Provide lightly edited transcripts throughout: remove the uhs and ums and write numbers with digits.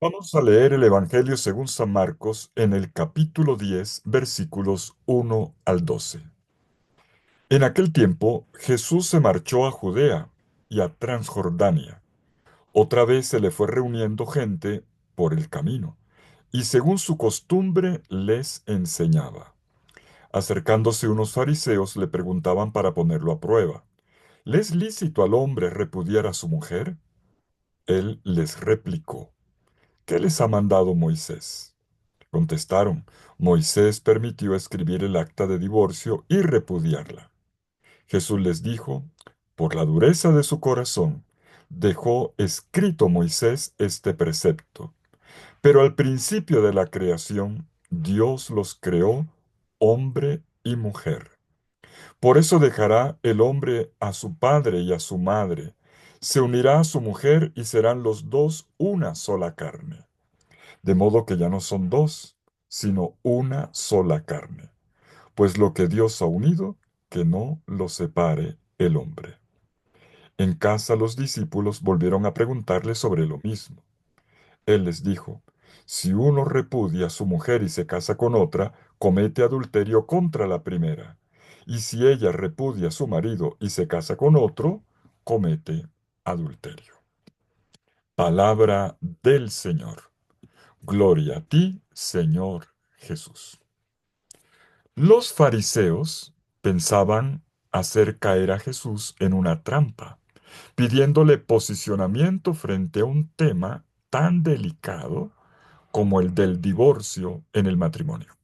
Vamos a leer el Evangelio según San Marcos en el capítulo 10, versículos 1 al 12. En aquel tiempo Jesús se marchó a Judea y a Transjordania. Otra vez se le fue reuniendo gente por el camino, y según su costumbre les enseñaba. Acercándose unos fariseos le preguntaban para ponerlo a prueba: ¿Le es lícito al hombre repudiar a su mujer? Él les replicó: ¿Qué les ha mandado Moisés? Contestaron: Moisés permitió escribir el acta de divorcio y repudiarla. Jesús les dijo: Por la dureza de su corazón, dejó escrito Moisés este precepto. Pero al principio de la creación, Dios los creó hombre y mujer. Por eso dejará el hombre a su padre y a su madre, se unirá a su mujer y serán los dos una sola carne. De modo que ya no son dos, sino una sola carne. Pues lo que Dios ha unido, que no lo separe el hombre. En casa los discípulos volvieron a preguntarle sobre lo mismo. Él les dijo: Si uno repudia a su mujer y se casa con otra, comete adulterio contra la primera. Y si ella repudia a su marido y se casa con otro, comete adulterio. Palabra del Señor. Gloria a ti, Señor Jesús. Los fariseos pensaban hacer caer a Jesús en una trampa, pidiéndole posicionamiento frente a un tema tan delicado como el del divorcio en el matrimonio.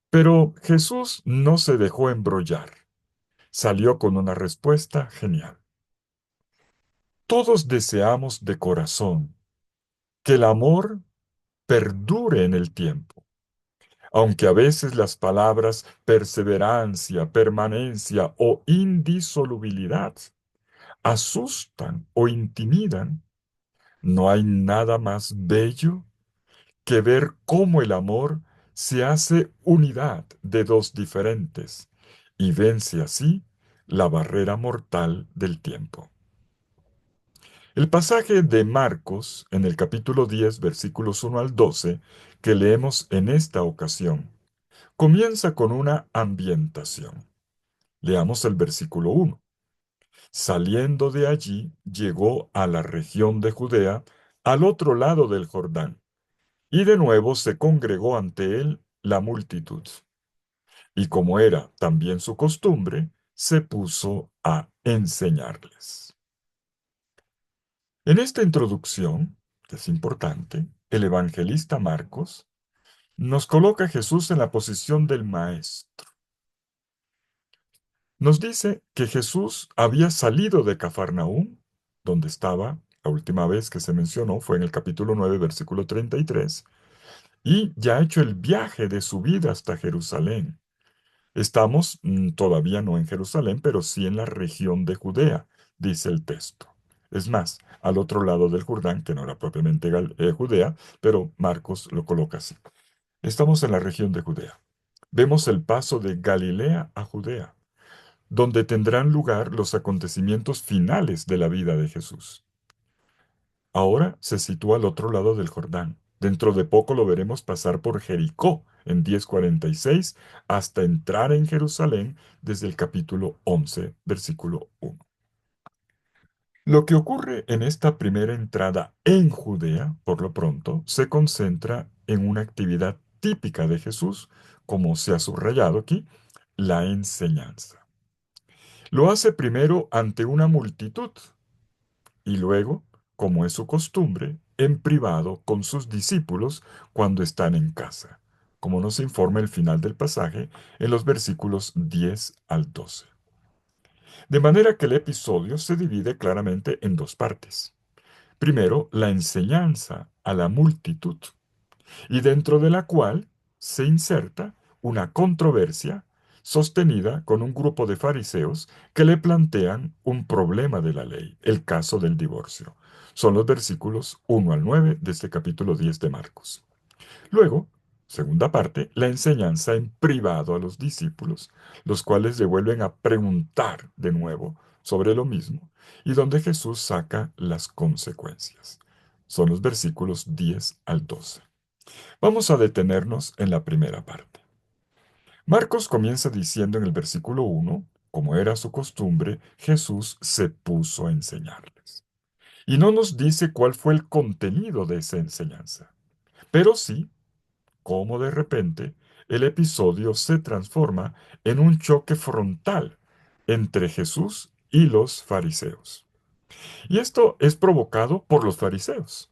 Pero Jesús no se dejó embrollar. Salió con una respuesta genial. Todos deseamos de corazón que el amor perdure en el tiempo, aunque a veces las palabras perseverancia, permanencia o indisolubilidad asustan o intimidan. No hay nada más bello que ver cómo el amor se hace unidad de dos diferentes y vence así la barrera mortal del tiempo. El pasaje de Marcos en el capítulo 10, versículos 1 al 12, que leemos en esta ocasión, comienza con una ambientación. Leamos el versículo 1. Saliendo de allí, llegó a la región de Judea, al otro lado del Jordán, y de nuevo se congregó ante él la multitud. Y como era también su costumbre, se puso a enseñarles. En esta introducción, que es importante, el evangelista Marcos nos coloca a Jesús en la posición del maestro. Nos dice que Jesús había salido de Cafarnaúm, donde estaba la última vez que se mencionó, fue en el capítulo 9, versículo 33, y ya ha hecho el viaje de su vida hasta Jerusalén. Estamos todavía no en Jerusalén, pero sí en la región de Judea, dice el texto. Es más, al otro lado del Jordán, que no era propiamente Judea, pero Marcos lo coloca así. Estamos en la región de Judea. Vemos el paso de Galilea a Judea, donde tendrán lugar los acontecimientos finales de la vida de Jesús. Ahora se sitúa al otro lado del Jordán. Dentro de poco lo veremos pasar por Jericó en 10:46 hasta entrar en Jerusalén desde el capítulo 11, versículo 1. Lo que ocurre en esta primera entrada en Judea, por lo pronto, se concentra en una actividad típica de Jesús, como se ha subrayado aquí, la enseñanza. Lo hace primero ante una multitud y luego, como es su costumbre, en privado con sus discípulos cuando están en casa, como nos informa el final del pasaje en los versículos 10 al 12. De manera que el episodio se divide claramente en dos partes. Primero, la enseñanza a la multitud, y dentro de la cual se inserta una controversia sostenida con un grupo de fariseos que le plantean un problema de la ley, el caso del divorcio. Son los versículos 1 al 9 de este capítulo 10 de Marcos. Luego, segunda parte, la enseñanza en privado a los discípulos, los cuales le vuelven a preguntar de nuevo sobre lo mismo y donde Jesús saca las consecuencias. Son los versículos 10 al 12. Vamos a detenernos en la primera parte. Marcos comienza diciendo en el versículo 1, como era su costumbre, Jesús se puso a enseñarles. Y no nos dice cuál fue el contenido de esa enseñanza, pero sí cómo de repente el episodio se transforma en un choque frontal entre Jesús y los fariseos. Y esto es provocado por los fariseos.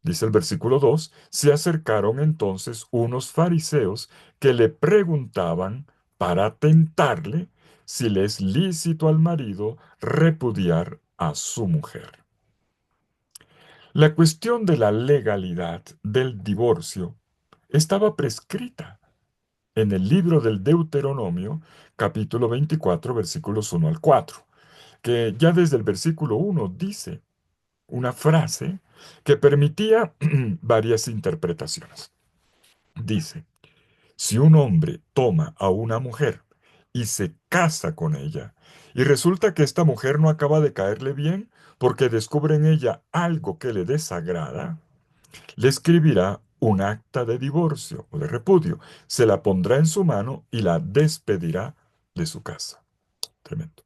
Dice el versículo 2, se acercaron entonces unos fariseos que le preguntaban para tentarle si le es lícito al marido repudiar a su mujer. La cuestión de la legalidad del divorcio estaba prescrita en el libro del Deuteronomio, capítulo 24, versículos 1 al 4, que ya desde el versículo 1 dice una frase que permitía varias interpretaciones. Dice, si un hombre toma a una mujer y se casa con ella, y resulta que esta mujer no acaba de caerle bien porque descubre en ella algo que le desagrada, le escribirá un acta de divorcio o de repudio, se la pondrá en su mano y la despedirá de su casa. Tremendo.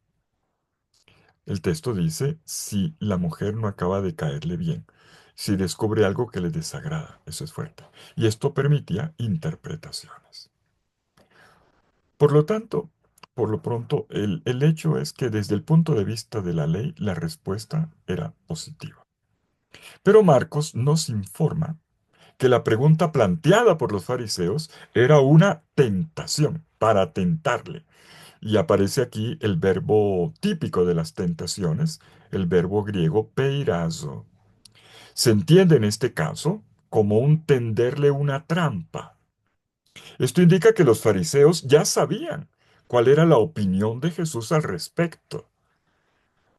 El texto dice, si la mujer no acaba de caerle bien, si descubre algo que le desagrada, eso es fuerte. Y esto permitía interpretaciones. Por lo tanto, por lo pronto, el hecho es que desde el punto de vista de la ley, la respuesta era positiva. Pero Marcos nos informa que la pregunta planteada por los fariseos era una tentación para tentarle. Y aparece aquí el verbo típico de las tentaciones, el verbo griego peirazo. Se entiende en este caso como un tenderle una trampa. Esto indica que los fariseos ya sabían cuál era la opinión de Jesús al respecto.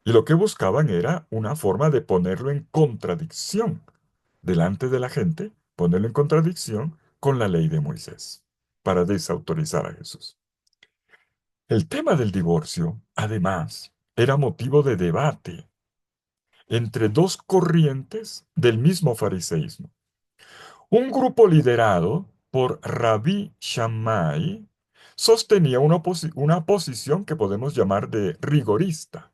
Y lo que buscaban era una forma de ponerlo en contradicción delante de la gente, ponerlo en contradicción con la ley de Moisés, para desautorizar a Jesús. El tema del divorcio, además, era motivo de debate entre dos corrientes del mismo fariseísmo. Un grupo liderado por Rabí Shammai sostenía una posición que podemos llamar de rigorista,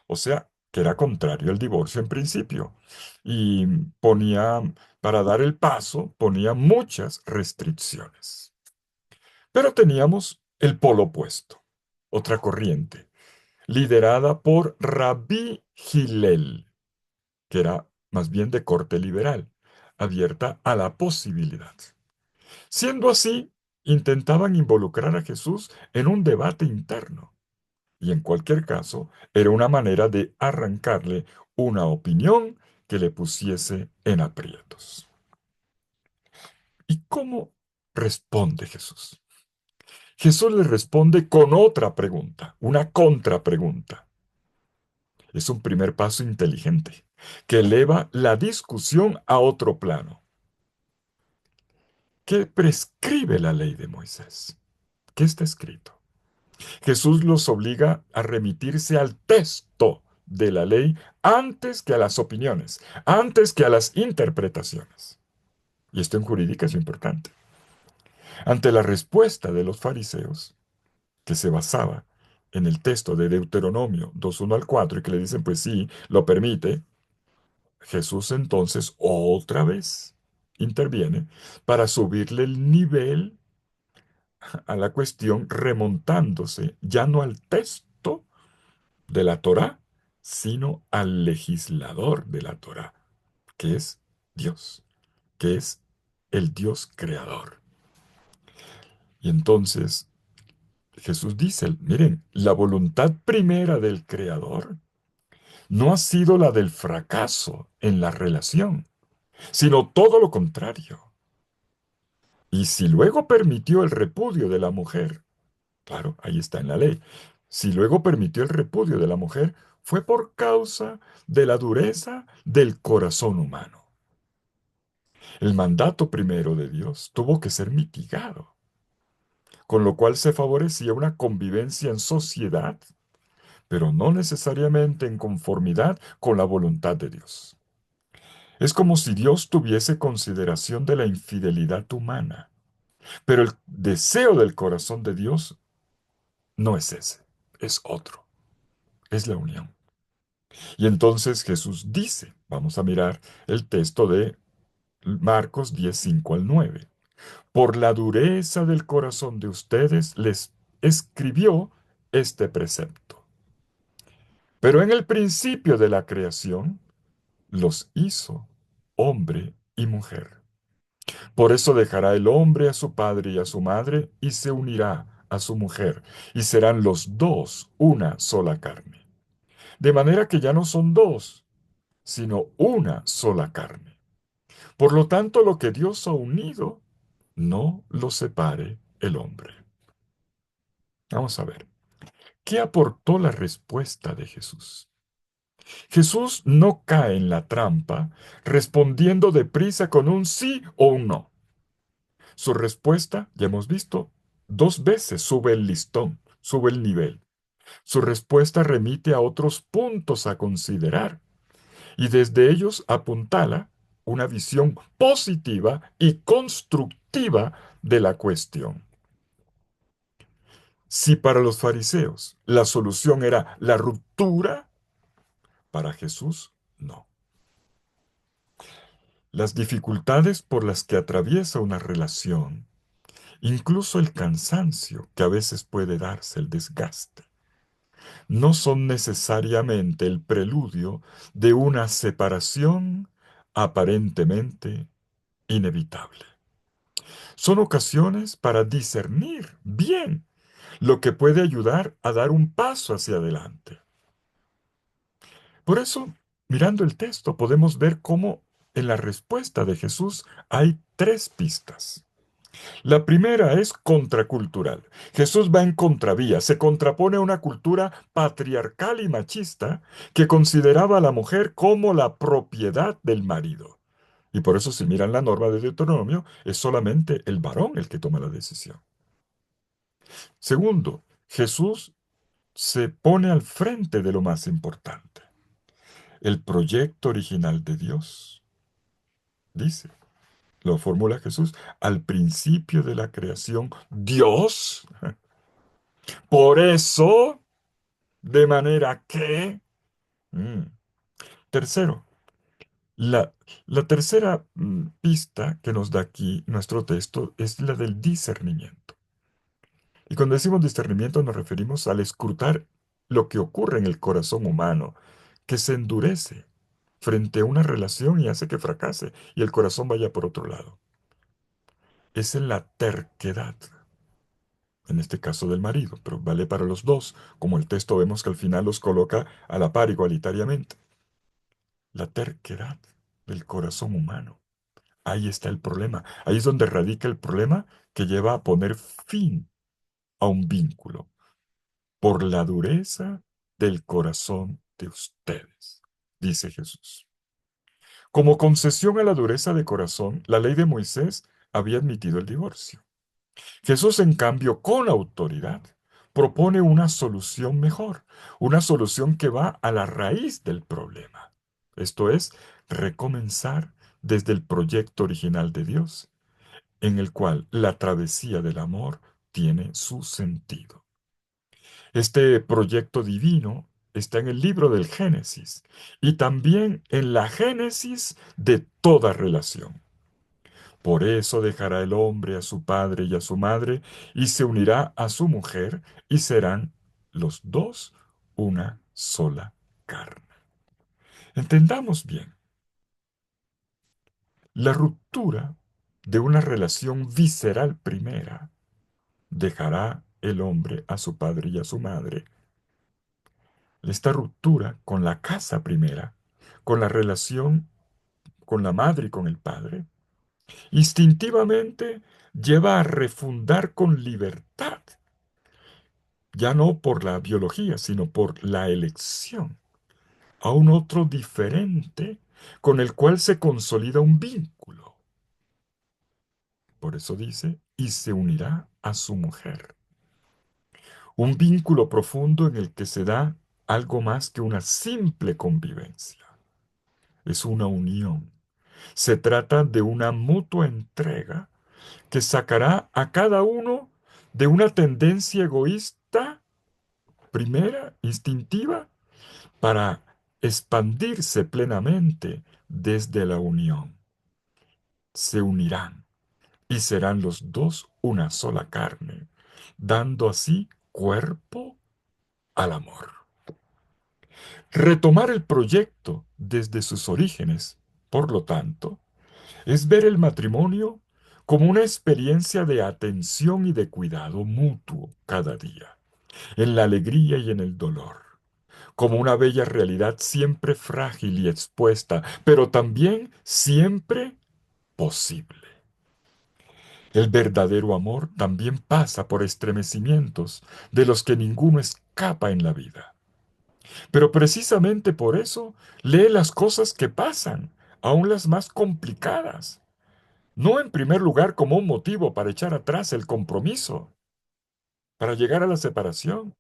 o sea, que era contrario al divorcio en principio, y ponía, para dar el paso, ponía muchas restricciones. Pero teníamos el polo opuesto, otra corriente, liderada por Rabí Hillel, que era más bien de corte liberal, abierta a la posibilidad. Siendo así, intentaban involucrar a Jesús en un debate interno, y en cualquier caso, era una manera de arrancarle una opinión que le pusiese en aprietos. ¿Y cómo responde Jesús? Jesús le responde con otra pregunta, una contrapregunta. Es un primer paso inteligente que eleva la discusión a otro plano. ¿Qué prescribe la ley de Moisés? ¿Qué está escrito? Jesús los obliga a remitirse al texto de la ley antes que a las opiniones, antes que a las interpretaciones. Y esto en jurídica es importante. Ante la respuesta de los fariseos, que se basaba en el texto de Deuteronomio 2:1 al 4 y que le dicen, pues sí, lo permite, Jesús entonces otra vez interviene para subirle el nivel a la cuestión remontándose ya no al texto de la Torá, sino al legislador de la Torá, que es Dios, que es el Dios creador. Y entonces Jesús dice, miren, la voluntad primera del creador no ha sido la del fracaso en la relación, sino todo lo contrario. Y si luego permitió el repudio de la mujer, claro, ahí está en la ley, si luego permitió el repudio de la mujer, fue por causa de la dureza del corazón humano. El mandato primero de Dios tuvo que ser mitigado, con lo cual se favorecía una convivencia en sociedad, pero no necesariamente en conformidad con la voluntad de Dios. Es como si Dios tuviese consideración de la infidelidad humana, pero el deseo del corazón de Dios no es ese, es otro, es la unión. Y entonces Jesús dice, vamos a mirar el texto de Marcos 10, 5 al 9. Por la dureza del corazón de ustedes les escribió este precepto. Pero en el principio de la creación los hizo hombre y mujer. Por eso dejará el hombre a su padre y a su madre y se unirá a su mujer, y serán los dos una sola carne. De manera que ya no son dos, sino una sola carne. Por lo tanto, lo que Dios ha unido, no lo separe el hombre. Vamos a ver, ¿qué aportó la respuesta de Jesús? Jesús no cae en la trampa respondiendo deprisa con un sí o un no. Su respuesta, ya hemos visto, dos veces sube el listón, sube el nivel. Su respuesta remite a otros puntos a considerar y desde ellos apuntala una visión positiva y constructiva de la cuestión. Si para los fariseos la solución era la ruptura, para Jesús no. Las dificultades por las que atraviesa una relación, incluso el cansancio que a veces puede darse, el desgaste, no son necesariamente el preludio de una separación aparentemente inevitable. Son ocasiones para discernir bien lo que puede ayudar a dar un paso hacia adelante. Por eso, mirando el texto, podemos ver cómo en la respuesta de Jesús hay tres pistas. La primera es contracultural. Jesús va en contravía, se contrapone a una cultura patriarcal y machista que consideraba a la mujer como la propiedad del marido. Y por eso, si miran la norma de Deuteronomio, es solamente el varón el que toma la decisión. Segundo, Jesús se pone al frente de lo más importante, el proyecto original de Dios. Dice, lo formula Jesús, al principio de la creación, Dios. Por eso, de manera que... Mm. Tercero, la, la tercera pista que nos da aquí nuestro texto es la del discernimiento. Y cuando decimos discernimiento nos referimos al escrutar lo que ocurre en el corazón humano, que se endurece frente a una relación y hace que fracase y el corazón vaya por otro lado. Es en la terquedad, en este caso del marido, pero vale para los dos, como el texto vemos que al final los coloca a la par igualitariamente. La terquedad del corazón humano. Ahí está el problema. Ahí es donde radica el problema que lleva a poner fin a un vínculo por la dureza del corazón de ustedes, dice Jesús. Como concesión a la dureza de corazón, la ley de Moisés había admitido el divorcio. Jesús, en cambio, con autoridad, propone una solución mejor, una solución que va a la raíz del problema. Esto es, recomenzar desde el proyecto original de Dios, en el cual la travesía del amor tiene su sentido. Este proyecto divino está en el libro del Génesis y también en la génesis de toda relación. Por eso dejará el hombre a su padre y a su madre y se unirá a su mujer y serán los dos una sola carne. Entendamos bien, la ruptura de una relación visceral primera dejará el hombre a su padre y a su madre. Esta ruptura con la casa primera, con la relación con la madre y con el padre, instintivamente lleva a refundar con libertad, ya no por la biología, sino por la elección, a un otro diferente con el cual se consolida un vínculo. Por eso dice, y se unirá a su mujer. Un vínculo profundo en el que se da algo más que una simple convivencia. Es una unión. Se trata de una mutua entrega que sacará a cada uno de una tendencia egoísta, primera, instintiva, para expandirse plenamente desde la unión. Se unirán y serán los dos una sola carne, dando así cuerpo al amor. Retomar el proyecto desde sus orígenes, por lo tanto, es ver el matrimonio como una experiencia de atención y de cuidado mutuo cada día, en la alegría y en el dolor, como una bella realidad siempre frágil y expuesta, pero también siempre posible. El verdadero amor también pasa por estremecimientos de los que ninguno escapa en la vida. Pero precisamente por eso lee las cosas que pasan, aun las más complicadas, no en primer lugar como un motivo para echar atrás el compromiso, para llegar a la separación,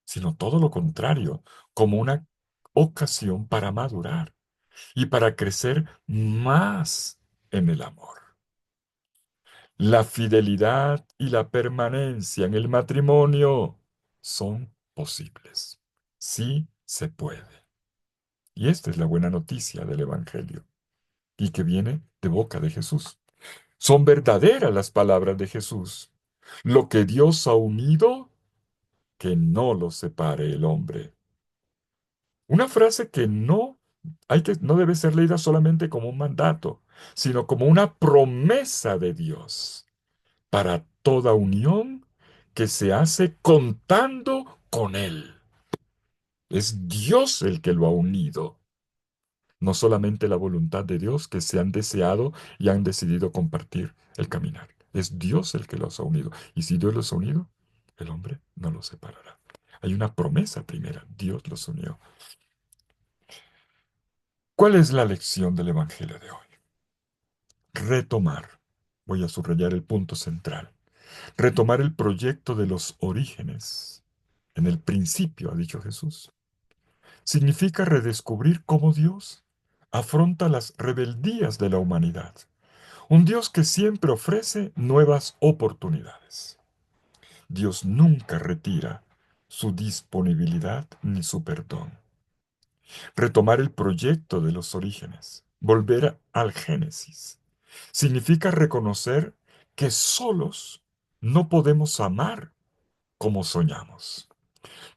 sino todo lo contrario, como una ocasión para madurar y para crecer más en el amor. La fidelidad y la permanencia en el matrimonio son posibles. Sí se puede. Y esta es la buena noticia del Evangelio, y que viene de boca de Jesús. Son verdaderas las palabras de Jesús. Lo que Dios ha unido, que no lo separe el hombre. Una frase que no debe ser leída solamente como un mandato, sino como una promesa de Dios para toda unión que se hace contando con Él. Es Dios el que lo ha unido, no solamente la voluntad de Dios que se han deseado y han decidido compartir el caminar. Es Dios el que los ha unido. Y si Dios los ha unido, el hombre no los separará. Hay una promesa primera, Dios los unió. ¿Cuál es la lección del Evangelio de hoy? Retomar. Voy a subrayar el punto central. Retomar el proyecto de los orígenes. En el principio, ha dicho Jesús. Significa redescubrir cómo Dios afronta las rebeldías de la humanidad. Un Dios que siempre ofrece nuevas oportunidades. Dios nunca retira su disponibilidad ni su perdón. Retomar el proyecto de los orígenes, volver al Génesis, significa reconocer que solos no podemos amar como soñamos.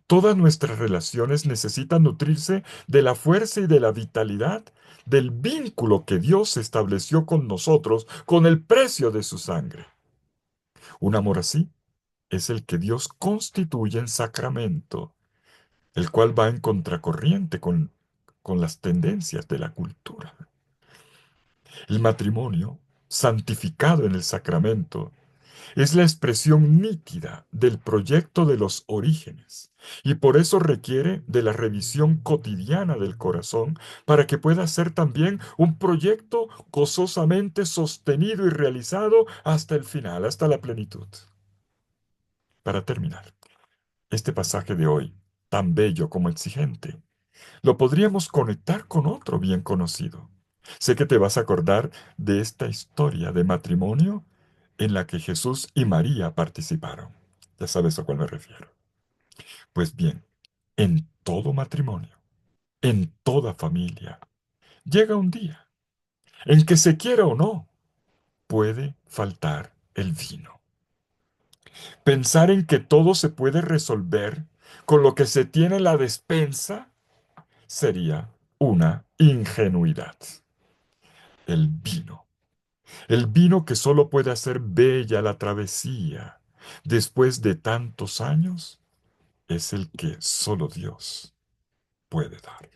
Todas nuestras relaciones necesitan nutrirse de la fuerza y de la vitalidad del vínculo que Dios estableció con nosotros con el precio de su sangre. Un amor así es el que Dios constituye en sacramento, el cual va en contracorriente con las tendencias de la cultura. El matrimonio, santificado en el sacramento, es la expresión nítida del proyecto de los orígenes y por eso requiere de la revisión cotidiana del corazón para que pueda ser también un proyecto gozosamente sostenido y realizado hasta el final, hasta la plenitud. Para terminar, este pasaje de hoy, tan bello como exigente, lo podríamos conectar con otro bien conocido. Sé que te vas a acordar de esta historia de matrimonio en la que Jesús y María participaron. Ya sabes a cuál me refiero. Pues bien, en todo matrimonio, en toda familia, llega un día en que se quiera o no, puede faltar el vino. Pensar en que todo se puede resolver con lo que se tiene en la despensa sería una ingenuidad. El vino. El vino que solo puede hacer bella la travesía después de tantos años es el que solo Dios puede dar.